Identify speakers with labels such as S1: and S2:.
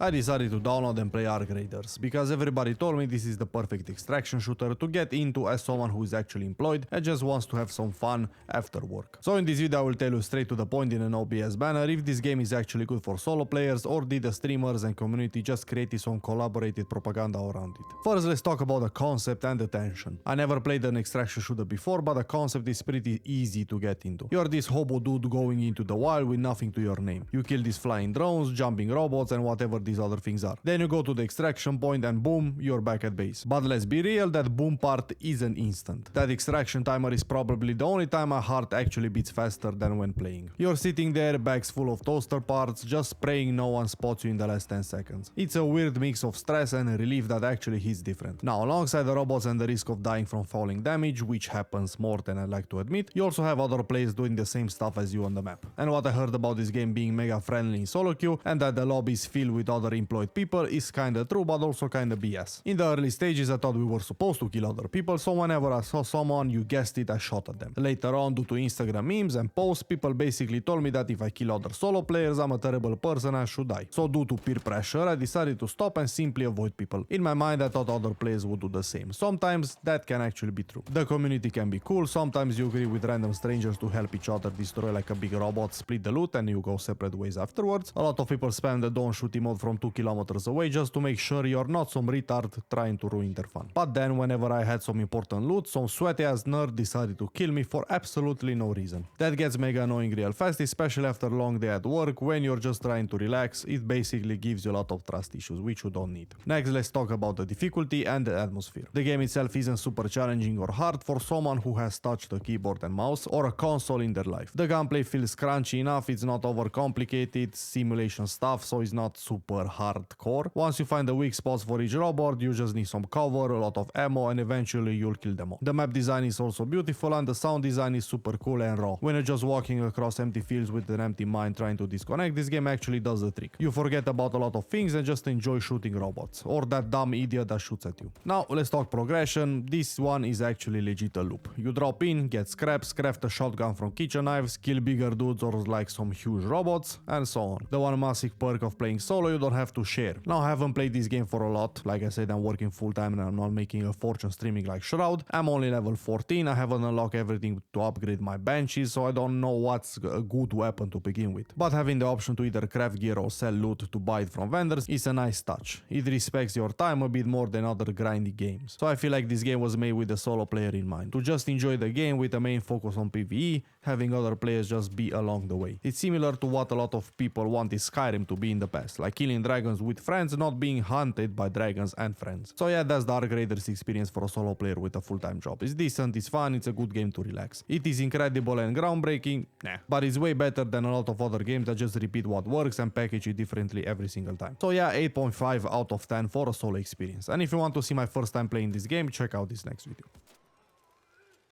S1: I decided to download and play Arc Raiders, because everybody told me this is the perfect extraction shooter to get into as someone who is actually employed and just wants to have some fun after work. So in this video I will tell you straight to the point in an OBS banner if this game is actually good for solo players or did the streamers and community just created some collaborated propaganda around it. First let's talk about the concept and the tension. I never played an extraction shooter before, but the concept is pretty easy to get into. You're this hobo dude going into the wild with nothing to your name. You kill these flying drones, jumping robots and whatever these other things are. Then you go to the extraction point and boom, you're back at base. But let's be real, that boom part isn't instant. That extraction timer is probably the only time my heart actually beats faster than when playing. You're sitting there, bags full of toaster parts, just praying no one spots you in the last 10 seconds. It's a weird mix of stress and relief that actually hits different. Now, alongside the robots and the risk of dying from falling damage, which happens more than I like to admit, you also have other players doing the same stuff as you on the map. And what I heard about this game being mega friendly in solo queue and that the lobby is filled with other employed people is kinda true, but also kinda BS. In the early stages I thought we were supposed to kill other people, so whenever I saw someone, you guessed it, I shot at them. Later on, due to Instagram memes and posts, people basically told me that if I kill other solo players, I'm a terrible person and should die. So due to peer pressure, I decided to stop and simply avoid people. In my mind, I thought other players would do the same. Sometimes that can actually be true. The community can be cool, sometimes you agree with random strangers to help each other destroy like a big robot, split the loot and you go separate ways afterwards. A lot of people spam the don't shoot emote from 2 kilometers away just to make sure you're not some retard trying to ruin their fun. But then whenever I had some important loot, some sweaty ass nerd decided to kill me for absolutely no reason. That gets mega annoying real fast, especially after a long day at work when you're just trying to relax. It basically gives you a lot of trust issues, which you don't need. Next, let's talk about the difficulty and the atmosphere. The game itself isn't super challenging or hard for someone who has touched a keyboard and mouse or a console in their life. The gameplay feels crunchy enough, it's not overcomplicated simulation stuff, so it's not super hardcore. Once you find the weak spots for each robot, you just need some cover, a lot of ammo, and eventually you'll kill them all. The map design is also beautiful and the sound design is super cool and raw. When you're just walking across empty fields with an empty mind trying to disconnect, this game actually does the trick. You forget about a lot of things and just enjoy shooting robots, or that dumb idiot that shoots at you. Now let's talk progression. This one is actually legit a loop. You drop in, get scraps, craft a shotgun from kitchen knives, kill bigger dudes or like some huge robots, and so on. The one massive perk of playing solo, you don't have to share. Now I haven't played this game for a lot. Like I said, I'm working full time and I'm not making a fortune streaming like Shroud. I'm only level 14, I haven't unlocked everything to upgrade my benches, so I don't know what's a good weapon to begin with. But having the option to either craft gear or sell loot to buy it from vendors is a nice touch. It respects your time a bit more than other grindy games. So I feel like this game was made with the solo player in mind, to just enjoy the game with a main focus on PvE, having other players just be along the way. It's similar to what a lot of people wanted Skyrim to be in the past, like killing dragons with friends, not being hunted by dragons and friends. So yeah, that's the Arc Raiders experience for a solo player with a full-time job. It's decent, it's fun, it's a good game to relax. It is incredible and groundbreaking, nah, but it's way better than a lot of other games that just repeat what works and package it differently every single time. So yeah, 8.5 out of 10 for a solo experience. And if you want to see my first time playing this game, check out this next video.